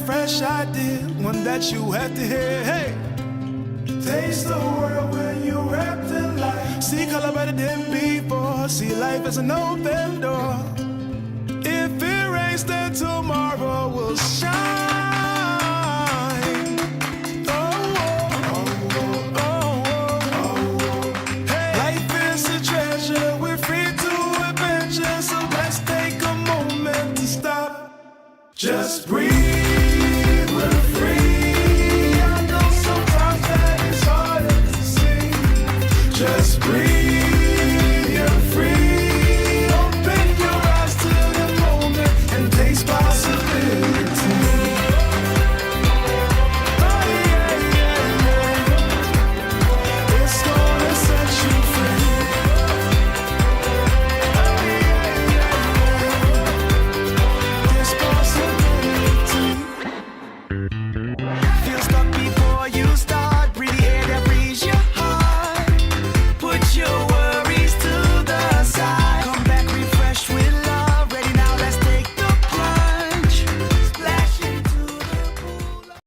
fresh idea, one that you have to hear. Hey, taste the world when you're wrapped in light. See color better than before. See life as an open door. If it rains, then tomorrow will shine. Oh, oh, oh, oh, oh. Hey, life is a treasure. We're free to adventure, so let's take a moment to stop. Just breathe. We're free.